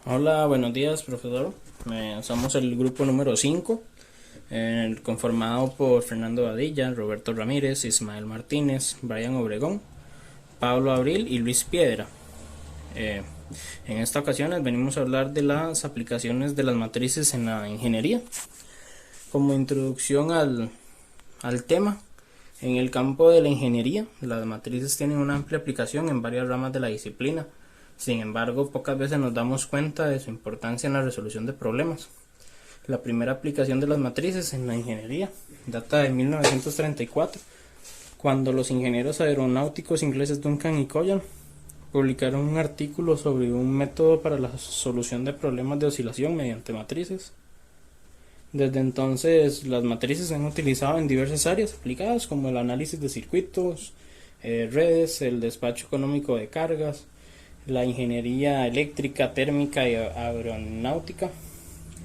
Hola, buenos días, profesor. Somos el grupo número 5, conformado por Fernando Badilla, Roberto Ramírez, Ismael Martínez, Brian Obregón, Pablo Abril y Luis Piedra. Eh, en esta ocasión les venimos a hablar de las aplicaciones de las matrices en la ingeniería. Como introducción al tema, en el campo de la ingeniería, las matrices tienen una amplia aplicación en varias ramas de la disciplina. Sin embargo, pocas veces nos damos cuenta de su importancia en la resolución de problemas. La primera aplicación de las matrices en la ingeniería data de 1934, cuando los ingenieros aeronáuticos ingleses Duncan y Collan publicaron un artículo sobre un método para la solución de problemas de oscilación mediante matrices. Desde entonces, las matrices se han utilizado en diversas áreas aplicadas como el análisis de circuitos, redes, el despacho económico de cargas, la ingeniería eléctrica, térmica y aeronáutica.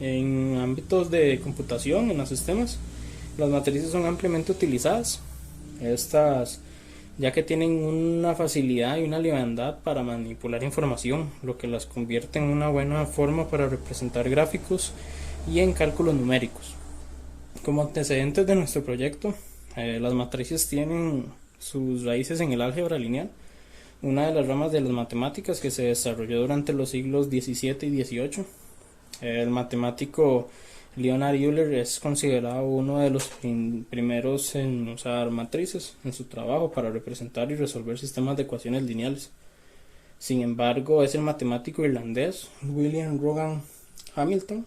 En ámbitos de computación, en los sistemas, las matrices son ampliamente utilizadas. Estas, ya que tienen una facilidad y una liviandad para manipular información, lo que las convierte en una buena forma para representar gráficos y en cálculos numéricos. Como antecedentes de nuestro proyecto, las matrices tienen sus raíces en el álgebra lineal, una de las ramas de las matemáticas que se desarrolló durante los siglos XVII y XVIII. El matemático Leonhard Euler es considerado uno de los primeros en usar matrices en su trabajo para representar y resolver sistemas de ecuaciones lineales. Sin embargo, es el matemático irlandés William Rowan Hamilton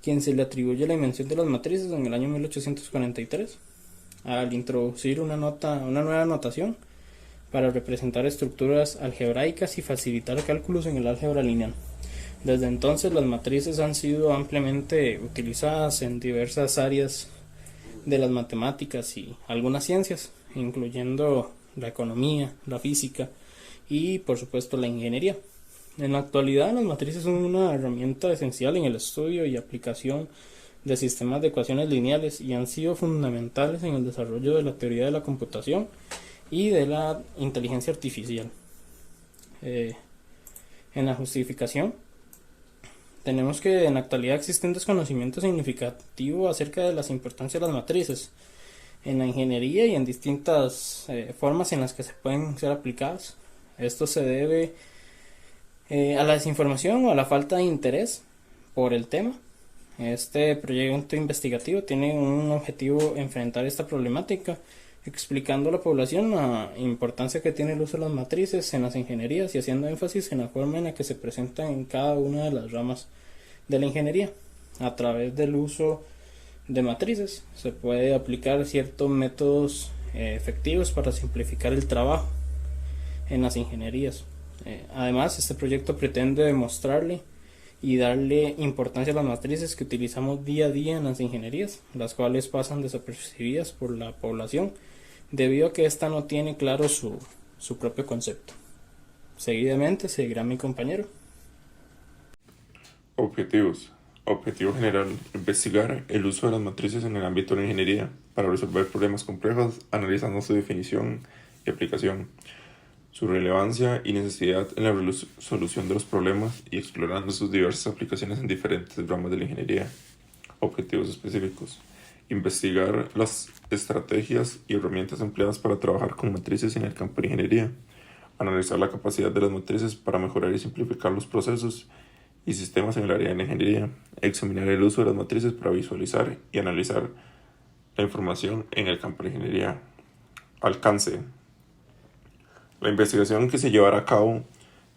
quien se le atribuye la invención de las matrices en el año 1843, al introducir una nueva notación para representar estructuras algebraicas y facilitar cálculos en el álgebra lineal. Desde entonces, las matrices han sido ampliamente utilizadas en diversas áreas de las matemáticas y algunas ciencias, incluyendo la economía, la física y, por supuesto, la ingeniería. En la actualidad, las matrices son una herramienta esencial en el estudio y aplicación de sistemas de ecuaciones lineales y han sido fundamentales en el desarrollo de la teoría de la computación y de la inteligencia artificial. En la justificación, tenemos que en la actualidad existe un desconocimiento significativo acerca de las importancias de las matrices en la ingeniería y en distintas formas en las que se pueden ser aplicadas. Esto se debe a la desinformación o a la falta de interés por el tema. Este proyecto investigativo tiene un objetivo: enfrentar esta problemática, explicando a la población la importancia que tiene el uso de las matrices en las ingenierías y haciendo énfasis en la forma en la que se presentan en cada una de las ramas de la ingeniería. A través del uso de matrices se puede aplicar ciertos métodos efectivos para simplificar el trabajo en las ingenierías. Además, este proyecto pretende demostrarle y darle importancia a las matrices que utilizamos día a día en las ingenierías, las cuales pasan desapercibidas por la población debido a que ésta no tiene claro su propio concepto. Seguidamente seguirá mi compañero. Objetivos. Objetivo general: investigar el uso de las matrices en el ámbito de la ingeniería para resolver problemas complejos, analizando su definición y aplicación, su relevancia y necesidad en la resolución de los problemas y explorando sus diversas aplicaciones en diferentes ramas de la ingeniería. Objetivos específicos: investigar las estrategias y herramientas empleadas para trabajar con matrices en el campo de ingeniería, analizar la capacidad de las matrices para mejorar y simplificar los procesos y sistemas en el área de la ingeniería, examinar el uso de las matrices para visualizar y analizar la información en el campo de la ingeniería. Alcance. La investigación que se llevará a cabo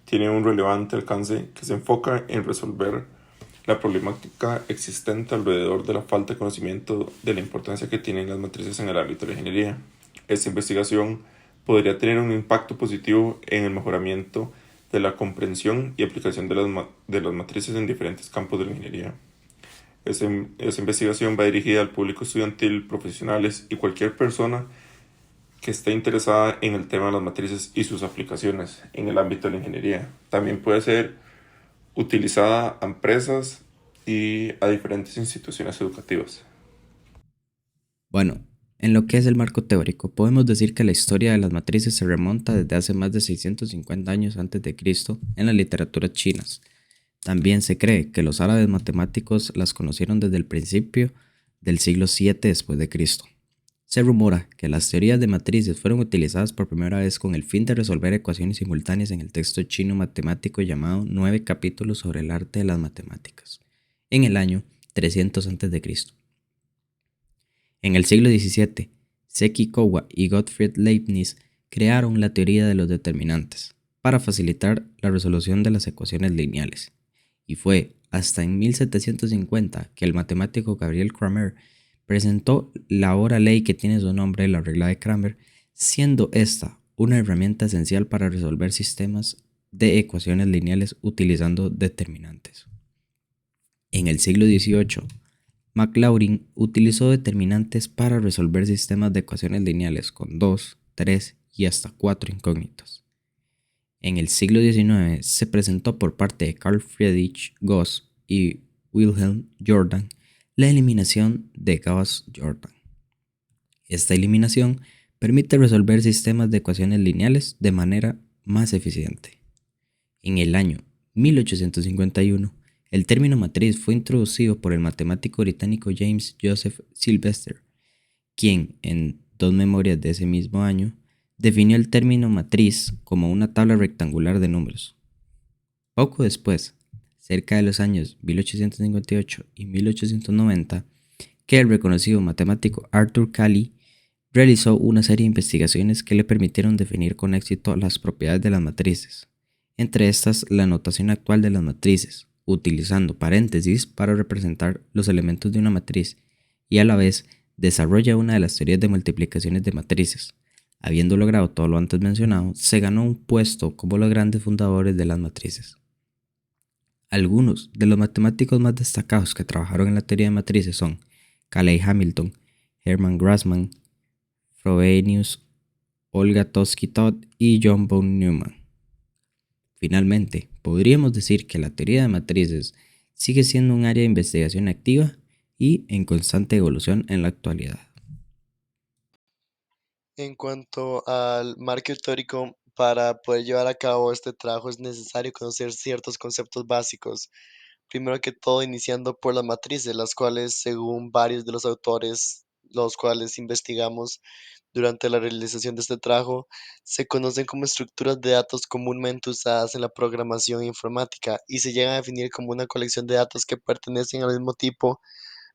tiene un relevante alcance que se enfoca en resolver la problemática existente alrededor de la falta de conocimiento de la importancia que tienen las matrices en el ámbito de la ingeniería. Esta investigación podría tener un impacto positivo en el mejoramiento de la comprensión y aplicación de las matrices en diferentes campos de la ingeniería. Esta investigación va dirigida al público estudiantil, profesionales y cualquier persona que esté interesada en el tema de las matrices y sus aplicaciones en el ámbito de la ingeniería. También puede ser utilizada a empresas y a diferentes instituciones educativas. Bueno, en lo que es el marco teórico, podemos decir que la historia de las matrices se remonta desde hace más de 650 años antes de Cristo en las literaturas chinas. También se cree que los árabes matemáticos las conocieron desde el principio del siglo VII después de Cristo. Se rumora que las teorías de matrices fueron utilizadas por primera vez con el fin de resolver ecuaciones simultáneas en el texto chino matemático llamado Nueve capítulos sobre el arte de las matemáticas, en el año 300 a.C. En el siglo XVII, Seki Kowa y Gottfried Leibniz crearon la teoría de los determinantes para facilitar la resolución de las ecuaciones lineales, y fue hasta en 1750 que el matemático Gabriel Cramer presentó la ahora ley que tiene su nombre, la regla de Cramer, siendo esta una herramienta esencial para resolver sistemas de ecuaciones lineales utilizando determinantes. En el siglo XVIII, Maclaurin utilizó determinantes para resolver sistemas de ecuaciones lineales con 2, 3 y hasta 4 incógnitas. En el siglo XIX se presentó por parte de Carl Friedrich Gauss y Wilhelm Jordan la eliminación de Gauss-Jordan. Esta eliminación permite resolver sistemas de ecuaciones lineales de manera más eficiente. En el año 1851, el término matriz fue introducido por el matemático británico James Joseph Sylvester, quien, en dos memorias de ese mismo año, definió el término matriz como una tabla rectangular de números. Poco después, cerca de los años 1858 y 1890, que el reconocido matemático Arthur Cayley realizó una serie de investigaciones que le permitieron definir con éxito las propiedades de las matrices, entre estas la notación actual de las matrices, utilizando paréntesis para representar los elementos de una matriz, y a la vez desarrolla una de las teorías de multiplicaciones de matrices. Habiendo logrado todo lo antes mencionado, se ganó un puesto como los grandes fundadores de las matrices. Algunos de los matemáticos más destacados que trabajaron en la teoría de matrices son Cayley Hamilton, Hermann Grassmann, Frobenius, Olga Toski-Todd y John von Neumann. Finalmente, podríamos decir que la teoría de matrices sigue siendo un área de investigación activa y en constante evolución en la actualidad. En cuanto al marco teórico, para poder llevar a cabo este trabajo es necesario conocer ciertos conceptos básicos. Primero que todo, iniciando por las matrices, las cuales, según varios de los autores, los cuales investigamos durante la realización de este trabajo, se conocen como estructuras de datos comúnmente usadas en la programación informática y se llegan a definir como una colección de datos que pertenecen al mismo tipo,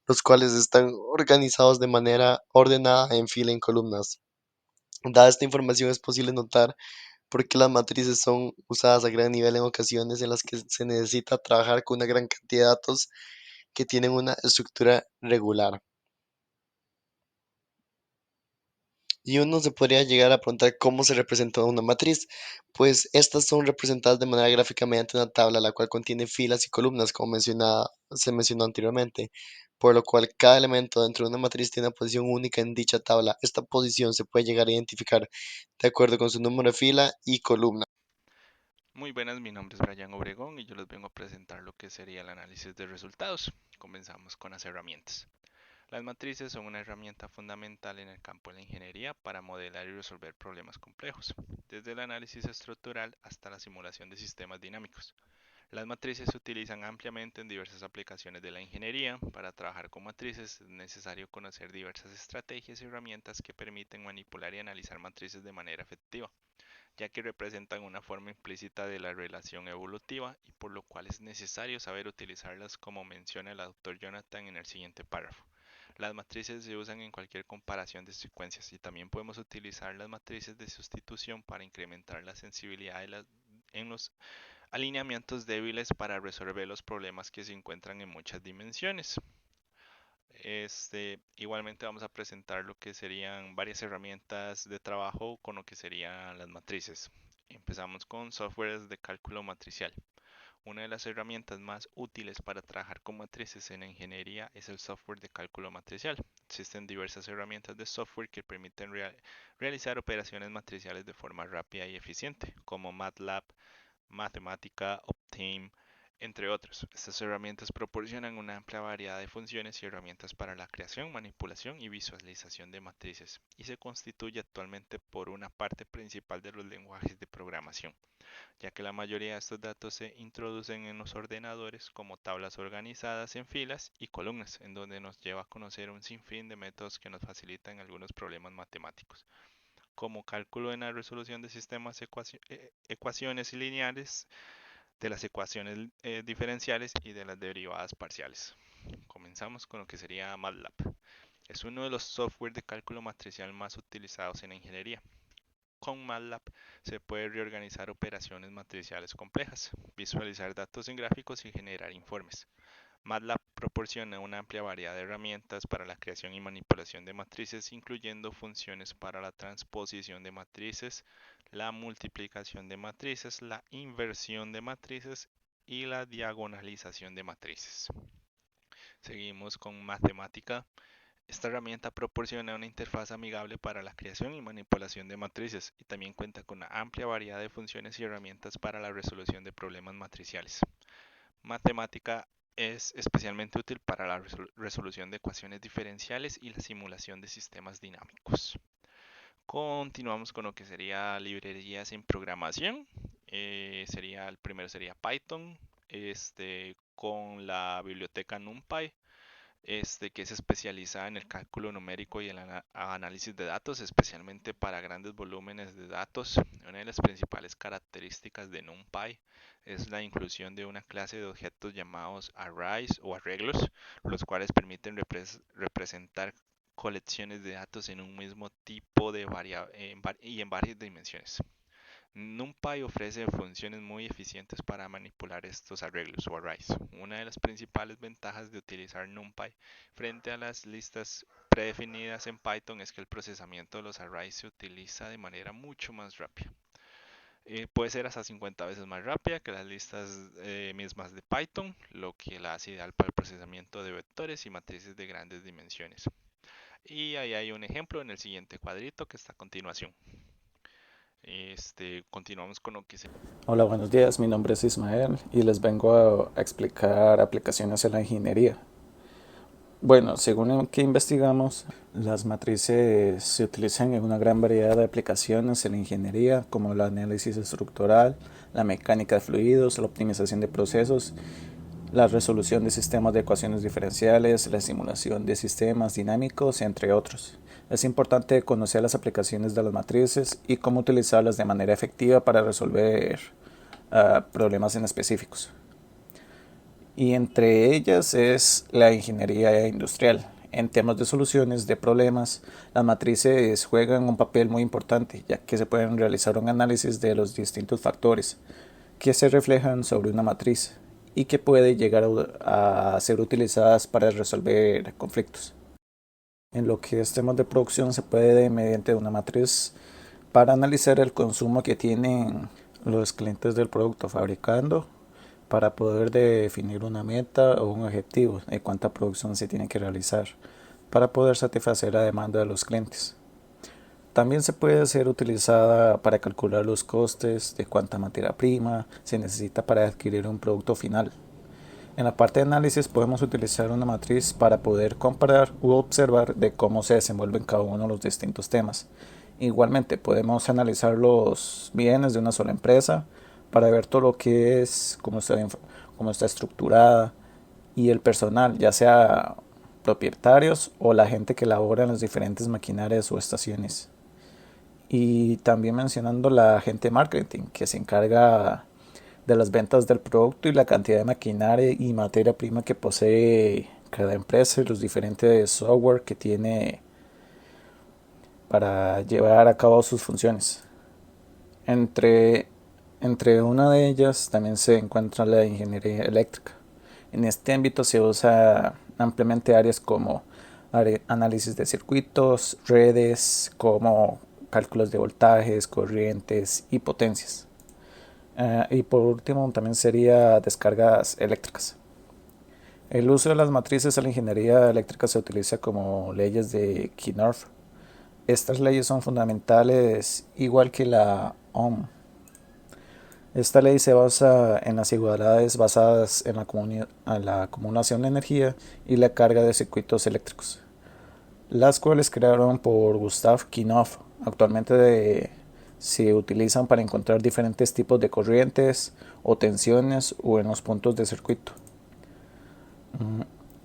los cuales están organizados de manera ordenada en fila en columnas. Dada esta información, es posible notar por qué las matrices son usadas a gran nivel en ocasiones en las que se necesita trabajar con una gran cantidad de datos que tienen una estructura regular. Y uno se podría llegar a preguntar cómo se representa una matriz. Pues estas son representadas de manera gráfica mediante una tabla, la cual contiene filas y columnas, como se mencionó anteriormente, por lo cual cada elemento dentro de una matriz tiene una posición única en dicha tabla. Esta posición se puede llegar a identificar de acuerdo con su número de fila y columna. Muy buenas, mi nombre es Brian Obregón y yo les vengo a presentar lo que sería el análisis de resultados. Comenzamos con las herramientas. Las matrices son una herramienta fundamental en el campo de la ingeniería para modelar y resolver problemas complejos, desde el análisis estructural hasta la simulación de sistemas dinámicos. Las matrices se utilizan ampliamente en diversas aplicaciones de la ingeniería. Para trabajar con matrices es necesario conocer diversas estrategias y herramientas que permiten manipular y analizar matrices de manera efectiva, ya que representan una forma implícita de la relación evolutiva y por lo cual es necesario saber utilizarlas, como menciona el autor Jonathan en el siguiente párrafo. Las matrices se usan en cualquier comparación de secuencias y también podemos utilizar las matrices de sustitución para incrementar la sensibilidad en los alineamientos débiles para resolver los problemas que se encuentran en muchas dimensiones. Igualmente vamos a presentar lo que serían varias herramientas de trabajo con lo que serían las matrices. Empezamos con softwares de cálculo matricial. Una de las herramientas más útiles para trabajar con matrices en la ingeniería es el software de cálculo matricial. Existen diversas herramientas de software que permiten realizar operaciones matriciales de forma rápida y eficiente, como MATLAB, Mathematica, Optane, entre otros. Estas herramientas proporcionan una amplia variedad de funciones y herramientas para la creación, manipulación y visualización de matrices, y se constituye actualmente por una parte principal de los lenguajes de programación, ya que la mayoría de estos datos se introducen en los ordenadores como tablas organizadas en filas y columnas, en donde nos lleva a conocer un sinfín de métodos que nos facilitan algunos problemas matemáticos, como cálculo en la resolución de sistemas ecuaciones lineales, de las ecuaciones diferenciales y de las derivadas parciales. Comenzamos con lo que sería MATLAB. Es uno de los software de cálculo matricial más utilizados en la ingeniería. Con MATLAB se puede reorganizar operaciones matriciales complejas, visualizar datos en gráficos y generar informes. MATLAB proporciona una amplia variedad de herramientas para la creación y manipulación de matrices, incluyendo funciones para la transposición de matrices, la multiplicación de matrices, la inversión de matrices y la diagonalización de matrices. Seguimos con Mathematica. Esta herramienta proporciona una interfaz amigable para la creación y manipulación de matrices y también cuenta con una amplia variedad de funciones y herramientas para la resolución de problemas matriciales. Mathematica es especialmente útil para la resolución de ecuaciones diferenciales y la simulación de sistemas dinámicos. Continuamos con lo que sería librerías en programación. El primero sería Python, con la biblioteca NumPy, que se especializa en el cálculo numérico y el análisis de datos, especialmente para grandes volúmenes de datos. Una de las principales características de NumPy es la inclusión de una clase de objetos llamados arrays o arreglos, los cuales permiten representar colecciones de datos en un mismo tipo de y en varias dimensiones. NumPy ofrece funciones muy eficientes para manipular estos arreglos o arrays. Una de las principales ventajas de utilizar NumPy frente a las listas predefinidas en Python es que el procesamiento de los arrays se utiliza de manera mucho más rápida. Puede ser hasta 50 veces más rápida que las listas mismas de Python, lo que la hace ideal para el procesamiento de vectores y matrices de grandes dimensiones. Y ahí hay un ejemplo en el siguiente cuadrito que está a continuación. Continuamos con lo que se... Hola, buenos días. Mi nombre es Ismael y les vengo a explicar aplicaciones en la ingeniería. Bueno, según lo que investigamos, las matrices se utilizan en una gran variedad de aplicaciones en la ingeniería, como el análisis estructural, la mecánica de fluidos, la optimización de procesos, la resolución de sistemas de ecuaciones diferenciales, la simulación de sistemas dinámicos, entre otros. Es importante conocer las aplicaciones de las matrices y cómo utilizarlas de manera efectiva para resolver problemas en específicos. Y entre ellas es la ingeniería industrial. En temas de soluciones de problemas, las matrices juegan un papel muy importante, ya que se pueden realizar un análisis de los distintos factores que se reflejan sobre una matriz y que puede llegar a ser utilizadas para resolver conflictos. En lo que es temas de producción se puede mediante una matriz para analizar el consumo que tienen los clientes del producto fabricando para poder definir una meta o un objetivo de cuánta producción se tiene que realizar para poder satisfacer la demanda de los clientes. También se puede ser utilizada para calcular los costes de cuánta materia prima se necesita para adquirir un producto final. En la parte de análisis podemos utilizar una matriz para poder comparar u observar de cómo se desenvuelven cada uno de los distintos temas. Igualmente podemos analizar los bienes de una sola empresa para ver todo lo que es, cómo está estructurada y el personal, ya sea propietarios o la gente que labora en las diferentes maquinarias o estaciones. Y también mencionando la gente de marketing que se encarga de las ventas del producto y la cantidad de maquinaria y materia prima que posee cada empresa y los diferentes software que tiene para llevar a cabo sus funciones. Entre una de ellas también se encuentra la ingeniería eléctrica. En este ámbito se usa ampliamente áreas como análisis de circuitos, redes, como cálculos de voltajes, corrientes y potencias. Y por último también sería descargas eléctricas. El uso de las matrices en la ingeniería eléctrica se utiliza como leyes de Kirchhoff. Estas leyes son fundamentales igual que la Ohm. Esta ley se basa en las igualdades basadas en la acumulación de energía y la carga de circuitos eléctricos, las cuales crearon por Gustav Kinoff. Se utilizan para encontrar diferentes tipos de corrientes o tensiones o en los puntos de circuito.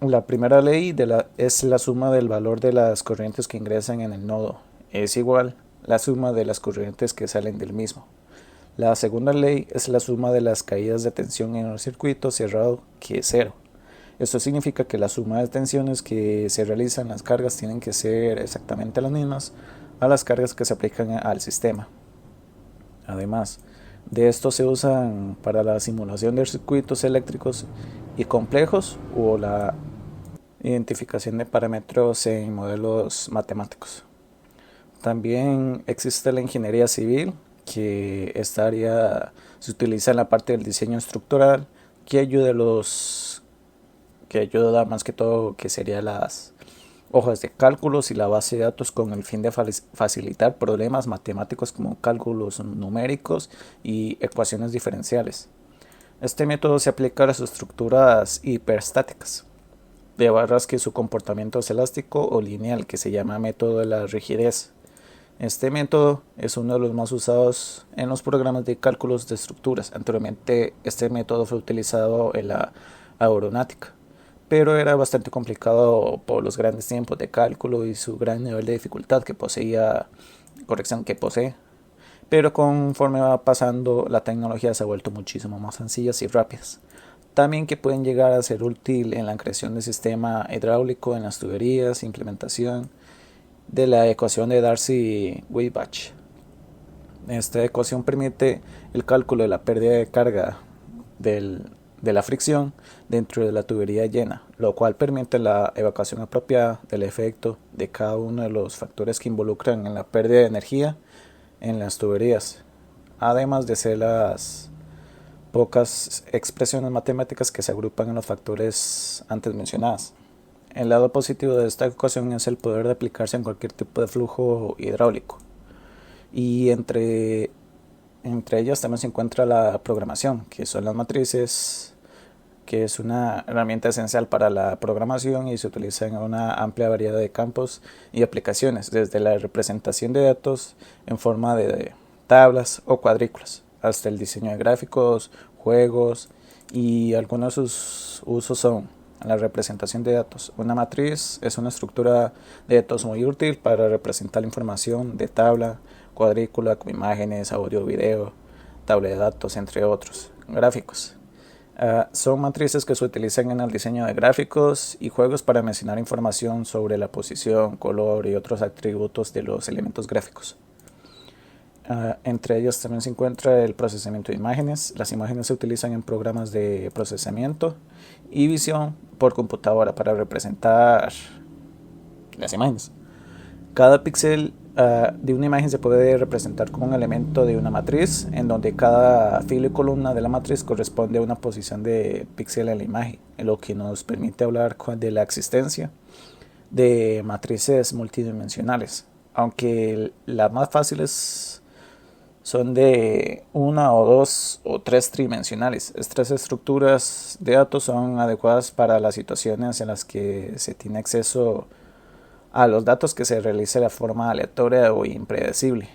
La primera ley es la suma del valor de las corrientes que ingresan en el nodo. Es igual la suma de las corrientes que salen del mismo. La segunda ley es la suma de las caídas de tensión en el circuito cerrado, que es cero. Esto significa que la suma de tensiones que se realizan en las cargas tienen que ser exactamente las mismas a las cargas que se aplican al sistema. Además, de esto se usan para la simulación de circuitos eléctricos y complejos o la identificación de parámetros en modelos matemáticos. También existe la ingeniería civil, que esta área se utiliza en la parte del diseño estructural, que ayuda más que todo que serían las hojas de cálculos y la base de datos con el fin de facilitar problemas matemáticos como cálculos numéricos y ecuaciones diferenciales. Este método se aplica a las estructuras hiperestáticas de barras que su comportamiento es elástico o lineal, que se llama método de la rigidez. Este método es uno de los más usados en los programas de cálculos de estructuras. Anteriormente este método fue utilizado en la aeronáutica, pero era bastante complicado por los grandes tiempos de cálculo y su gran nivel de dificultad que posee. Pero conforme va pasando, la tecnología se ha vuelto muchísimo más sencillas y rápidas. También que pueden llegar a ser útil en la creación del sistema hidráulico en las tuberías, implementación de la ecuación de Darcy-Weisbach. Esta ecuación permite el cálculo de la pérdida de carga de la fricción dentro de la tubería llena, lo cual permite la evacuación apropiada del efecto de cada uno de los factores que involucran en la pérdida de energía en las tuberías, además de ser las pocas expresiones matemáticas que se agrupan en los factores antes mencionados. El lado positivo de esta ecuación es el poder de aplicarse en cualquier tipo de flujo hidráulico. Y entre ellas también se encuentra la programación, que son las matrices, que es una herramienta esencial para la programación y se utiliza en una amplia variedad de campos y aplicaciones, desde la representación de datos en forma de tablas o cuadrículas, hasta el diseño de gráficos, juegos, y algunos de sus usos son la representación de datos. Una matriz es una estructura de datos muy útil para representar la información de tabla, cuadrícula, con imágenes, audio, video, tabla de datos, entre otros. Gráficos. Son matrices que se utilizan en el diseño de gráficos y juegos para mencionar información sobre la posición, color y otros atributos de los elementos gráficos. Entre ellos también se encuentra el procesamiento de imágenes. Las imágenes se utilizan en programas de procesamiento y visión por computadora para representar las imágenes. Cada píxel de una imagen se puede representar como un elemento de una matriz, en donde cada filo y columna de la matriz corresponde a una posición de píxel en la imagen, lo que nos permite hablar de la existencia de matrices multidimensionales, aunque las más fáciles son de una o dos o tres tridimensionales. Estas estructuras de datos son adecuadas para las situaciones en las que se tiene acceso a los datos que se realice de forma aleatoria o impredecible.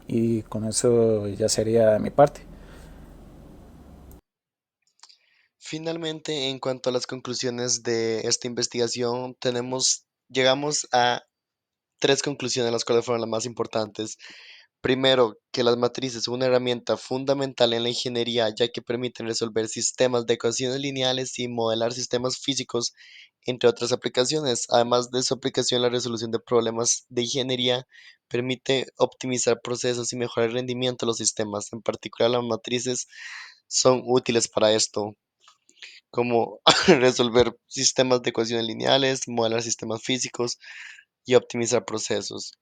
Y con eso ya sería mi parte. Finalmente, en cuanto a las conclusiones de esta investigación, llegamos a tres conclusiones, las cuales fueron las más importantes. Primero, que las matrices son una herramienta fundamental en la ingeniería, ya que permiten resolver sistemas de ecuaciones lineales y modelar sistemas físicos, entre otras aplicaciones. Además de su aplicación, la resolución de problemas de ingeniería permite optimizar procesos y mejorar el rendimiento de los sistemas. En particular, las matrices son útiles para esto, como resolver sistemas de ecuaciones lineales, modelar sistemas físicos y optimizar procesos.